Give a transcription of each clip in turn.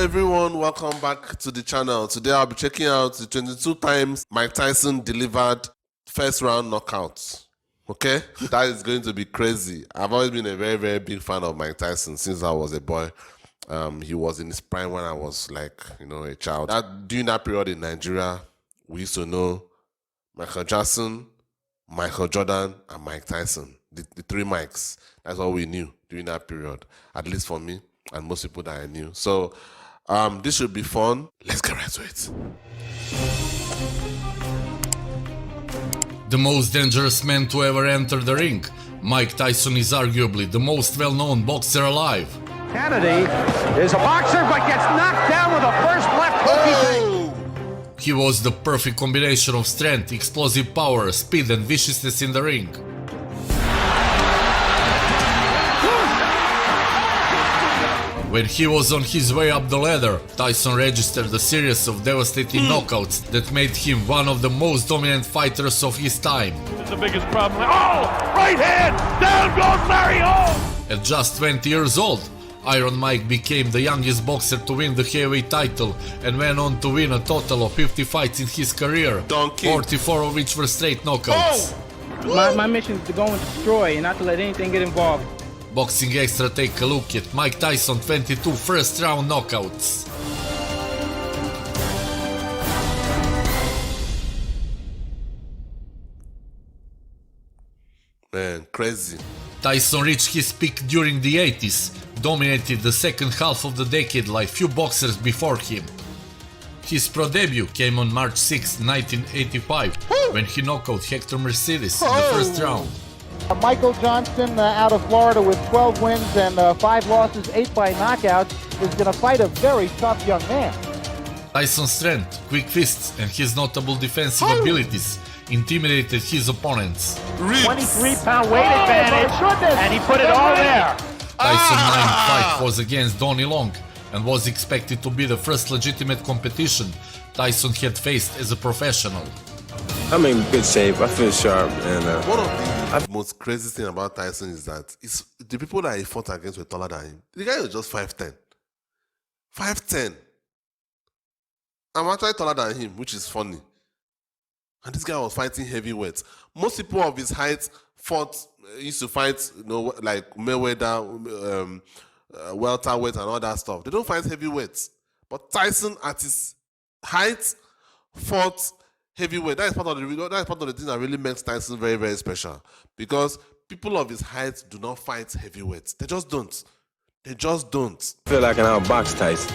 everyone, welcome back to the channel. Today I'll be checking out the 22 times Mike Tyson delivered first round knockouts. Okay, that is going to be crazy. I've always been a very, very big fan of Mike Tyson since I was a boy. He was in his prime when I was like, a child. During that period in Nigeria, we used to know Michael Jackson, Michael Jordan, and Mike Tyson. The three Mikes. That's all we knew during that period, at least for me and most people that I knew. So this should be fun. Let's get right to it. The most dangerous man to ever enter the ring, Mike Tyson is arguably the most well-known boxer alive. Kennedy is a boxer but gets knocked down with a first left hook. He was the perfect combination of strength, explosive power, speed and viciousness in the ring. When he was on his way up the ladder, Tyson registered a series of devastating knockouts that made him one of the most dominant fighters of his time. That's the biggest problem. Oh! Right hand! Down goes Larry Holmes! At just 20 years old, Iron Mike became the youngest boxer to win the heavyweight title and went on to win a total of 50 fights in his career, 44 of which were straight knockouts. My mission is to go and destroy and not to let anything get involved. Boxing Extra take a look at Mike Tyson 22 first round knockouts. Man, crazy. Tyson reached his peak during the 80s, dominated the second half of the decade like few boxers before him. His pro debut came on March 6, 1985, when he knocked out Hector Mercedes in the first round. Michael Johnson out of Florida with 12 wins and 5 losses, 8 by knockouts, is going to fight a very tough young man. Tyson's strength, quick fists and his notable defensive abilities intimidated his opponents. 23-pound weight advantage, and he put it all there. Tyson's ninth fight was against Donnie Long and was expected to be the first legitimate competition Tyson had faced as a professional. I'm in good shape. I feel sharp. And one of the most crazy thing about Tyson is that the people that he fought against were taller than him. The guy was just 5'10". 5'10". I'm actually taller than him, which is funny. And this guy was fighting heavyweights. Most people of his height used to fight, like Mayweather, welterweight and all that stuff. They don't fight heavyweights. But Tyson, at his height, fought heavyweight. That is part of the thing that really makes Tyson very, very special. Because people of his height do not fight heavyweights. They just don't. They just don't. I feel like an outbox Tyson.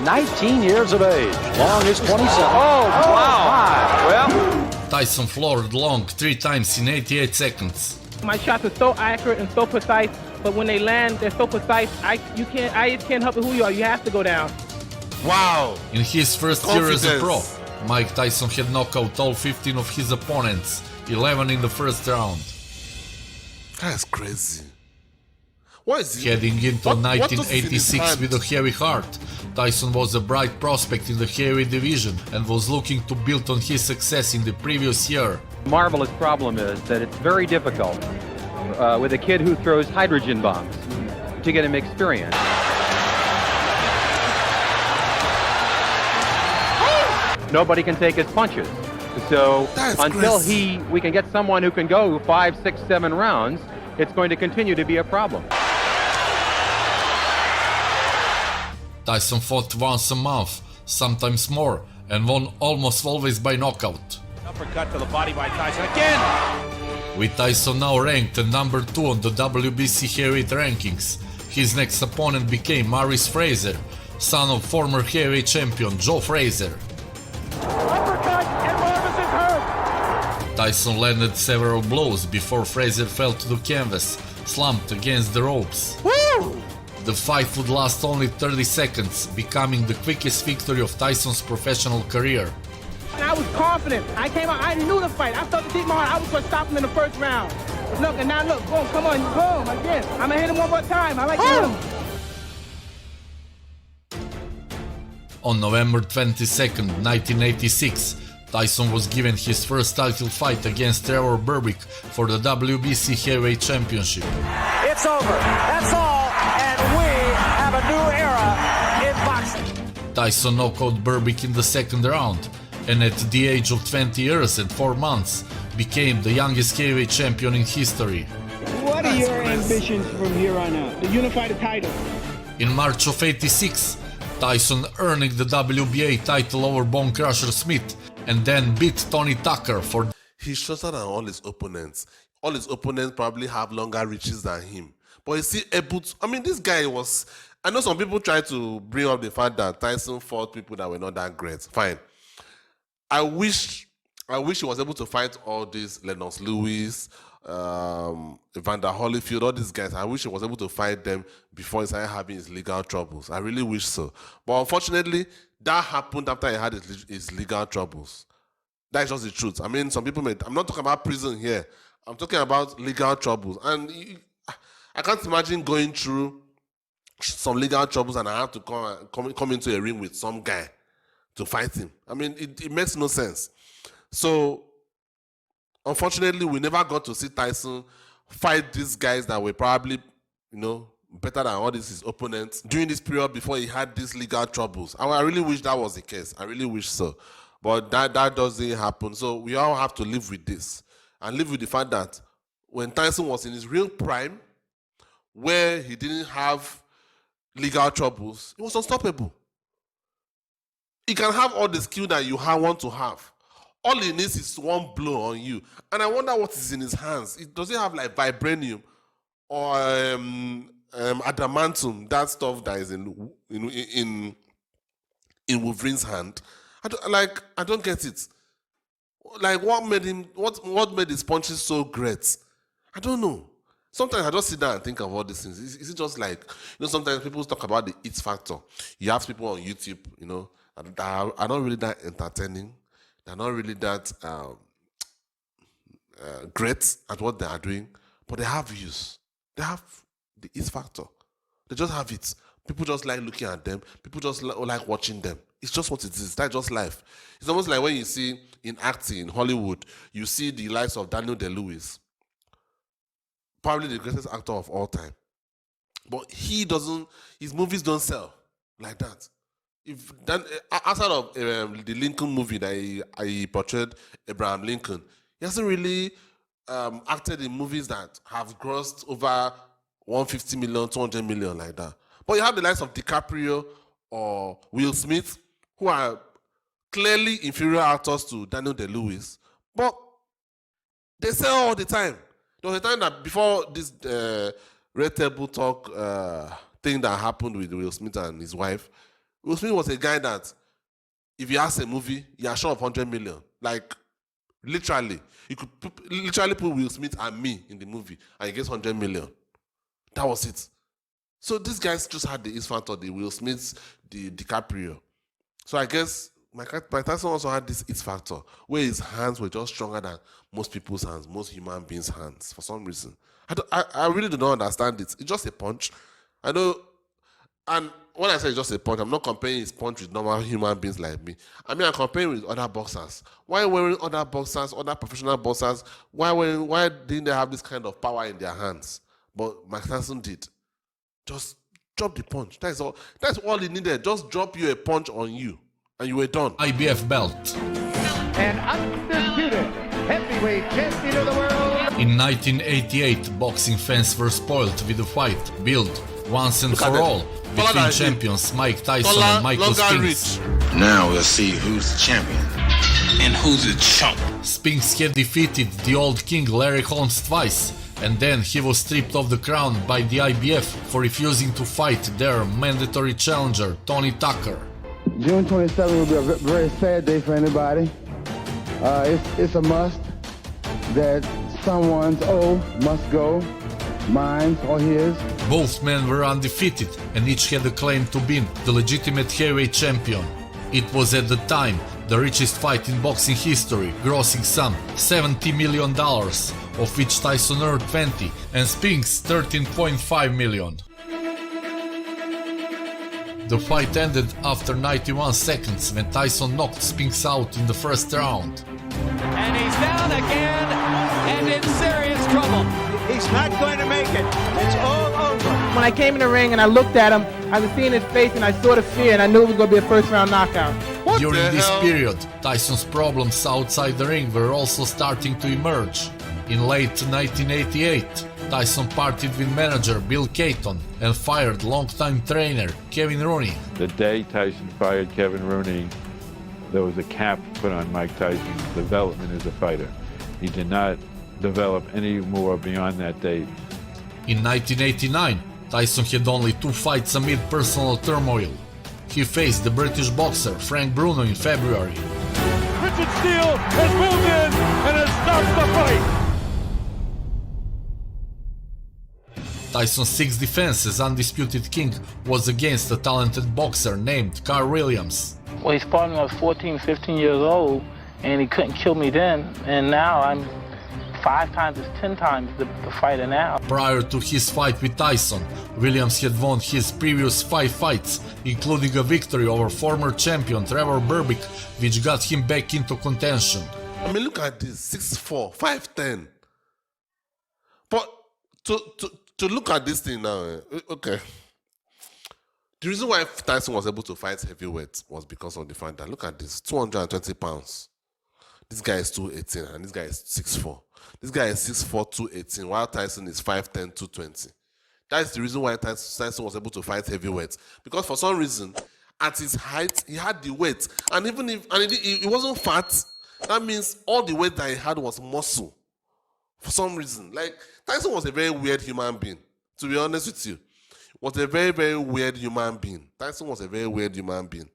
19 years of age. Long is 27. Oh, wow. Well, Tyson floored Long 3 times in 88 seconds. My shots are so accurate and so precise, but when they land, they're so precise, I can't help it who you are. You have to go down. Wow. In his first year as a pro, Mike Tyson had knocked out all 15 of his opponents, 11 in the first round. That's crazy. What is he? Heading into 1986 with a heavy heart, Tyson was a bright prospect in the heavyweight division and was looking to build on his success in the previous year. The marvelous problem is that it's very difficult with a kid who throws hydrogen bombs to get him experience. Nobody can take his punches. So until we can get someone who can go 5, 6, 7 rounds, it's going to continue to be a problem. Tyson fought once a month, sometimes more, and won almost always by knockout. Uppercut to the body by Tyson again! With Tyson now ranked at number 2 on the WBC heavyweight rankings, his next opponent became Maurice Fraser, son of former heavyweight champion Joe Fraser. uppercut, and Marvis is hurt. Tyson landed several blows before Fraser fell to the canvas, slumped against the ropes. Woo! The fight would last only 30 seconds, becoming the quickest victory of Tyson's professional career. And I was confident. I came out, I knew the fight. I felt the deep in my heart. I was going to stop him in the first round. Look, and now look, boom, come on, boom, again. I'm going to hit him one more time. I like to hit him. On November 22nd, 1986, Tyson was given his first title fight against Trevor Berbick for the WBC Heavyweight Championship. It's over. That's all. And we have a new era in boxing. Tyson knocked out Berbick in the second round, and at the age of 20 years and 4 months, became the youngest heavyweight champion in history. What are your ambitions from here on out? To unify the title. In March of '86, Tyson earning the WBA title over Bone Crusher Smith, and then beat Tony Tucker for... He's shorter than all his opponents. All his opponents probably have longer reaches than him. But is he able to... I mean, this guy was... I know some people try to bring up the fact that Tyson fought people that were not that great. Fine. I wish he was able to fight all these Lennox Lewis, Evander Holyfield, all these guys. I wish he was able to fight them before he started having his legal troubles. I really wish so. But unfortunately, that happened after he had his legal troubles. That's just the truth. I mean, some people may... I'm not talking about prison here. I'm talking about legal troubles. And I can't imagine going through some legal troubles and I have to come into a ring with some guy to fight him. I mean, it makes no sense. So, unfortunately, we never got to see Tyson fight these guys that were probably, better than all his opponents during this period before he had these legal troubles. I really wish that was the case. I really wish so. But that doesn't happen. So we all have to live with this and live with the fact that when Tyson was in his real prime, where he didn't have legal troubles, he was unstoppable. He can have all the skill that you want to have. All he needs is one blow on you. And I wonder what is in his hands. Does he have like vibranium or adamantium, that stuff that is in Wolverine's hand? I don't get it. Like, what made his punches so great? I don't know. Sometimes I just sit down and think of all these things. Is it just like, sometimes people talk about the it factor. You have people on YouTube, that are not really that entertaining. They're not really that great at what they are doing, but they have views. They have the it factor. They just have it. People just like looking at them. People just like watching them. It's just what it is. That's just life. It's almost like when you see in acting in Hollywood, you see the likes of Daniel Day-Lewis, probably the greatest actor of all time. But his movies don't sell like that. Outside of the Lincoln movie that he portrayed Abraham Lincoln, he hasn't really acted in movies that have grossed over 150 million, 200 million like that. But you have the likes of DiCaprio or Will Smith, who are clearly inferior actors to Daniel Day-Lewis, but they sell all the time. There was a time that before this Red Table Talk thing that happened with Will Smith and his wife, Will Smith was a guy that, if you ask a movie, you are sure of 100 million. Like, literally. You could literally put Will Smith and me in the movie, and he gets 100 million. That was it. So these guys just had the East Factor, the Will Smiths, the DiCaprio. So I guess Mike Tyson also had this East Factor, where his hands were just stronger than most people's hands, most human beings' hands, for some reason. I really do not understand it. It's just a punch. I know, and when I say it's just a punch, I'm not comparing his punch with normal human beings like me. I mean, I'm comparing with other boxers. Why wearing other boxers, other professional boxers, why didn't they have this kind of power in their hands? But Mike Tyson did. Just drop the punch. That's all. That's all he needed. Just drop you a punch on you, and you were done. IBF belt. And undisputed heavyweight champion of the world. In 1988, boxing fans were spoiled with a fight built once and for all between champions Mike Tyson and Michael Spinks. Now we'll see who's the champion and who's the chump. Spinks had defeated the old king Larry Holmes twice, and then he was stripped of the crown by the IBF for refusing to fight their mandatory challenger, Tony Tucker. June 27th will be a very sad day for anybody. It's a must that someone's must go, mine or his. Both men were undefeated and each had a claim to being the legitimate heavyweight champion. It was at the time the richest fight in boxing history, grossing some $70 million, of which Tyson earned 20 and Spinks 13.5 million. The fight ended after 91 seconds when Tyson knocked Spinks out in the first round. And he's down again and in serious trouble. He's not going to make it. It's all over. When I came in the ring and I looked at him, I was seeing his face and I saw the fear and I knew it was going to be a first-round knockout. During this period, Tyson's problems outside the ring were also starting to emerge. In late 1988, Tyson partied with manager Bill Caton and fired longtime trainer Kevin Rooney. The day Tyson fired Kevin Rooney, there was a cap put on Mike Tyson's development as a fighter. He did not develop any more beyond that date. In 1989, Tyson had only 2 fights amid personal turmoil. He faced the British boxer Frank Bruno in February. Richard Steele has moved in and has stopped the fight. Tyson's 6th defense as undisputed king was against a talented boxer named Carl Williams. Well, he fought me when I was 14, 15 years old, and he couldn't kill me then. And now I'm 5 times, 10 times the fighter now. Prior to his fight with Tyson, Williams had won his previous 5 fights, including a victory over former champion Trevor Berbick, which got him back into contention. I mean, look at this, 6'4", 5'10". But to look at this thing now, okay. The reason why Tyson was able to fight heavyweight was because of the fact that, look at this, 220 pounds. This guy is 218 and this guy is 6'4". This guy is 6'4", 218, while Tyson is 5'10", 220. That's the reason why Tyson was able to fight heavyweight. Because for some reason, at his height, he had the weight. And even if he wasn't fat, that means all the weight that he had was muscle. For some reason. Like, Tyson was a very weird human being, to be honest with you. Was a very, very weird human being. Tyson was a very weird human being.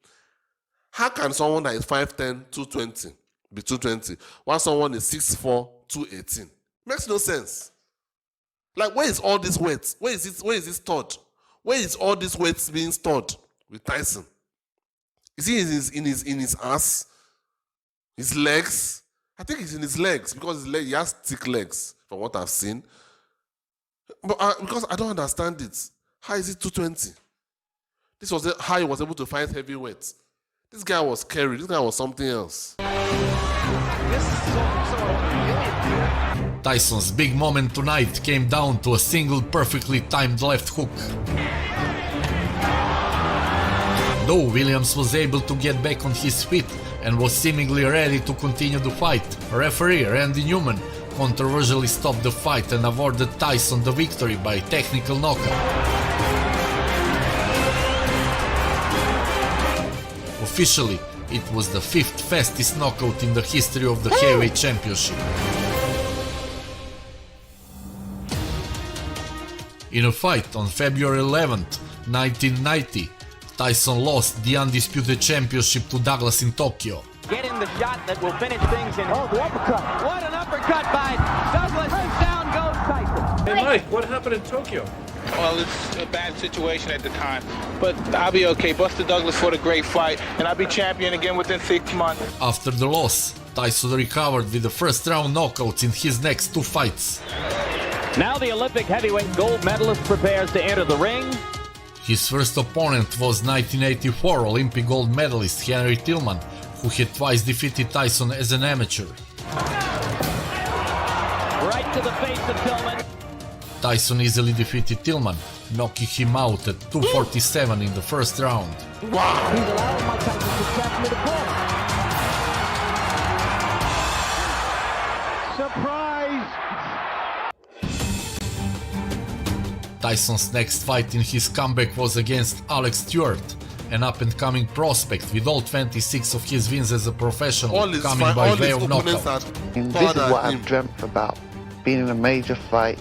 How can someone that is 5'10", 220 be 220, while someone is 6'4", 218? Makes no sense. Like, where is all this weight? Where is it stored? Where is all this weight being stored with Tyson? Is he in his ass? His legs? I think it's in his legs, because he has thick legs, from what I've seen. But because I don't understand it. How is it 220? This was how he was able to fight heavyweight. This guy was scary. This guy was something else. Tyson's big moment tonight came down to a single perfectly timed left hook. Though Williams was able to get back on his feet and was seemingly ready to continue the fight, referee Randy Newman controversially stopped the fight and awarded Tyson the victory by technical knockout. Officially, it was the 5th fastest knockout in the history of the heavyweight championship. In a fight on February 11th, 1990, Tyson lost the undisputed championship to Douglas in Tokyo. Get in the shot that will finish things in. Oh, the uppercut. What an uppercut by Douglas, and down goes Tyson. Hey Mike, what happened in Tokyo? Well, it's a bad situation at the time, but I'll be okay. Buster Douglas fought a great fight, and I'll be champion again within 6 months. After the loss, Tyson recovered with the first round knockouts in his next 2 fights. Now the Olympic heavyweight gold medalist prepares to enter the ring. His first opponent was 1984 Olympic gold medalist Henry Tillman, who had twice defeated Tyson as an amateur. Right to the face of Tillman. Tyson easily defeated Tillman, knocking him out at 247 in the first round. Wow! He's allowing Mike Tyson to trap him to the corner. Surprise! Tyson's next fight in his comeback was against Alex Stewart, an up-and-coming prospect with all 26 of his wins as a professional coming by way of knockout. And this is what I've dreamt about, being in a major fight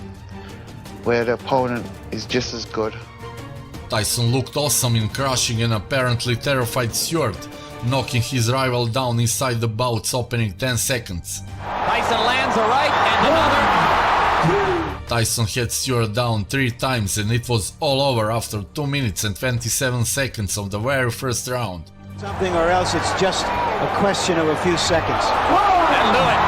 where the opponent is just as good. Tyson looked awesome in crushing an apparently terrified Stewart, knocking his rival down inside the bout's opening 10 seconds. Tyson lands a right and another. Tyson had Stewart down 3 times and it was all over after 2 minutes and 27 seconds of the very first round. Something or else it's just a question of a few seconds. That'll do it.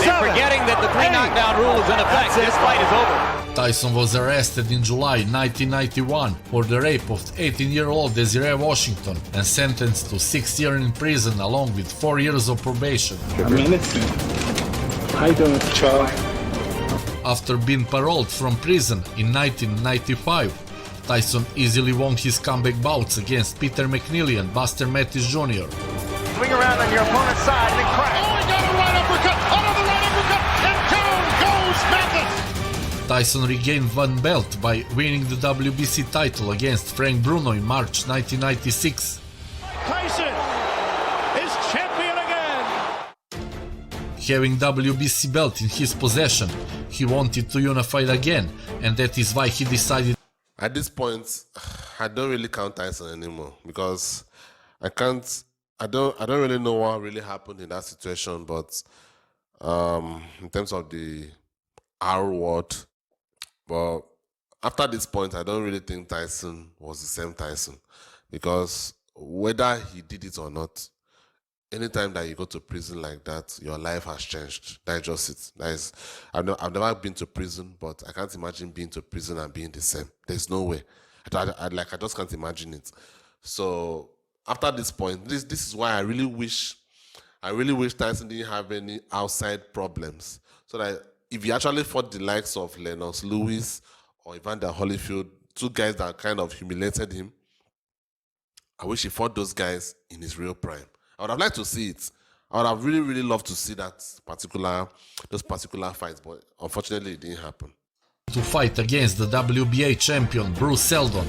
They're forgetting that the 3 knockdown rule is in effect. This fight is over. Tyson was arrested in July 1991 for the rape of 18-year-old Desiree Washington and sentenced to 6 years in prison along with 4 years of probation. I'm innocent. How you doing, Charlie? After being paroled from prison in 1995, Tyson easily won his comeback bouts against Peter McNeely and Buster Matthews Jr. Swing around on your opponent's side and then crack. Oh, he got a right uppercut. Another right uppercut. And down goes Mathis. Tyson regained one belt by winning the WBC title against Frank Bruno in March 1996. Tyson is champion again. Having WBC belt in his possession, he wanted to unify again, and that is why he decided. At this point, I don't really count Tyson anymore because I don't really know what really happened in that situation, but in terms of the R word, but after this point, I don't really think Tyson was the same Tyson, because whether he did it or not, anytime that you go to prison like that, your life has changed. That's just it. I've never been to prison, but I can't imagine being to prison and being the same. There's no way. I just can't imagine it. So after this point, this is why I really wish Tyson didn't have any outside problems, so that if he actually fought the likes of Lennox Lewis or Evander Holyfield, two guys that kind of humiliated him, I wish he fought those guys in his real prime. I would have liked to see it. I would have really, really loved to see those particular fights, but unfortunately it didn't happen. To fight against the WBA champion Bruce Seldon.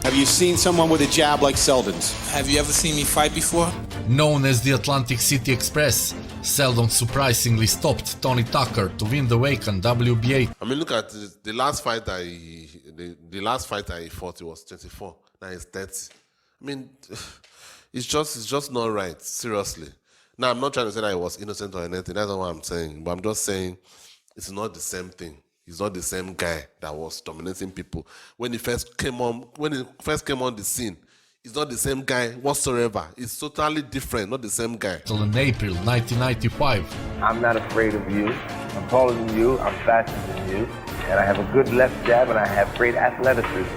Have you seen someone with a jab like Seldon's? Have you ever seen me fight before? Known as the Atlantic City Express, Seldon surprisingly stopped Tony Tucker to win the vacant WBA. I mean, look at this. The last fight he fought, he was 24. Now he's 30. I mean, it's just not right. Seriously. Now, I'm not trying to say that he was innocent or anything. That's not what I'm saying. But I'm just saying it's not the same thing. He's not the same guy that was dominating people when he first came on the scene. He's not the same guy whatsoever. It's totally different, not the same guy. Till in April 1995. I'm not afraid of you. I'm taller than you. I'm faster than you. And I have a good left jab and I have great athleticism.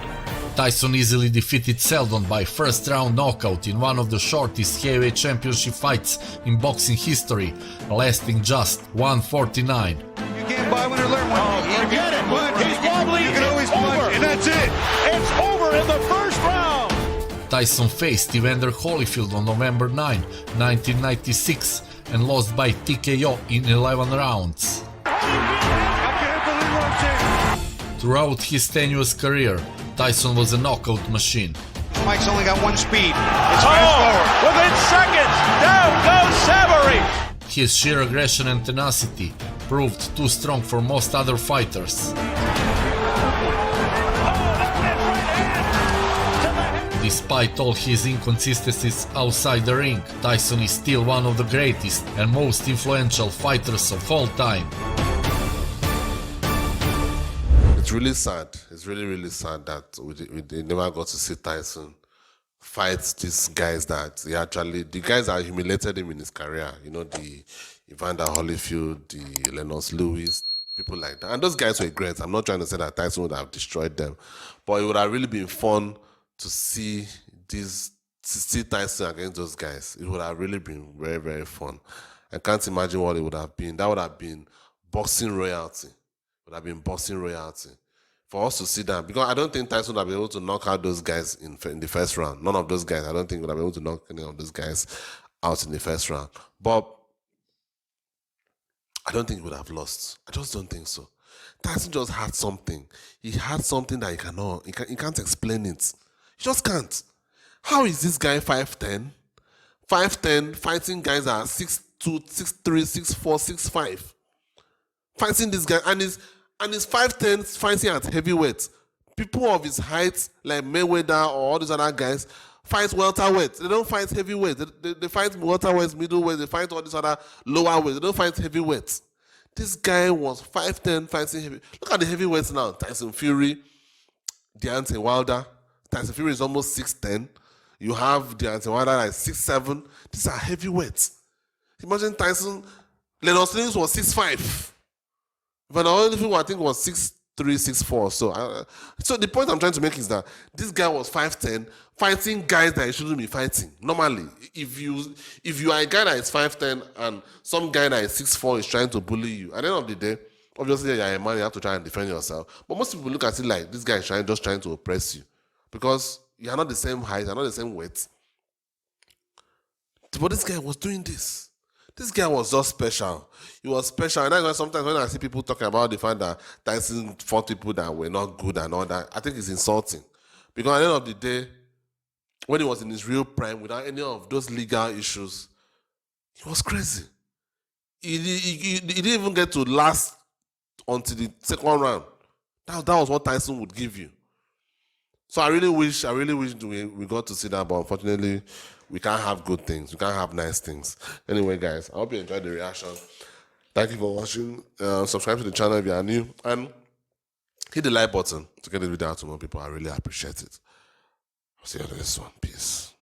Tyson easily defeated Seldon by first-round knockout in one of the shortest heavyweight championship fights in boxing history, lasting just 149. You can't buy one or learn one. Forget it. He's wobbly. You can always over. And that's it. It's over in the first round. Tyson faced Evander Holyfield on November 9, 1996 and lost by TKO in 11 rounds. Throughout his tenuous career, Tyson was a knockout machine. Mike's only got one speed. It's fast forward. Within seconds, down goes Savary. His sheer aggression and tenacity proved too strong for most other fighters. Despite all his inconsistencies outside the ring, Tyson is still one of the greatest and most influential fighters of all time. It's really sad. It's really, really sad that we never got to see Tyson fight these guys the guys that humiliated him in his career. You know, the Evander Holyfield, the Lennox Lewis, people like that. And those guys were great. I'm not trying to say that Tyson would have destroyed them, but it would have really been fun to see Tyson against those guys. It would have really been very, very fun. I can't imagine what it would have been. That would have been boxing royalty. Would have been boxing royalty for us to see that, because I don't think Tyson would have been able to knock out those guys in the first round. None of those guys, I don't think would have been able to knock any of those guys out in the first round. But I don't think he would have lost. I just don't think so. Tyson just had something. He had something that he can't explain it. He just can't. How is this guy 5'10", fighting guys that are 6'2", 6'3", 6'4", 6'5", fighting this guy, and he's 5'10", fighting at heavyweight. People of his height, like Mayweather or all these other guys, fight welterweight. They don't fight heavyweight. They fight welterweight, middleweight. They fight all these other lower weights. They don't fight heavyweight. This guy was 5'10", fighting heavy. Look at the heavyweights now. Tyson Fury, Deontay Wilder. Tyson Fury is almost 6'10". You have Deontay Wilder like 6'7". These are heavyweights. Imagine Tyson. Lennox Lewis was 6'5". But the only thing I think was 6'3", 6'4". So the point I'm trying to make is that this guy was 5'10", fighting guys that he shouldn't be fighting. Normally, if you are a guy that is 5'10" and some guy that is 6'4" is trying to bully you, at the end of the day, obviously you're a man, you have to try and defend yourself. But most people look at it like this guy is just trying to oppress you. because you are not the same height, you are not the same weight. But this guy was doing this. This guy was just special. He was special. And that's why sometimes when I see people talking about the fact that Tyson fought people that were not good and all that, I think it's insulting. Because at the end of the day, when he was in his real prime, without any of those legal issues, he was crazy. He didn't even get to last until the second round. That was what Tyson would give you. So I really wish we got to see that, but unfortunately, we can't have good things. We can't have nice things. Anyway, guys, I hope you enjoyed the reaction. Thank you for watching. Subscribe to the channel if you are new. And hit the like button to get the video out to more people. I really appreciate it. I'll see you on the next one. Peace.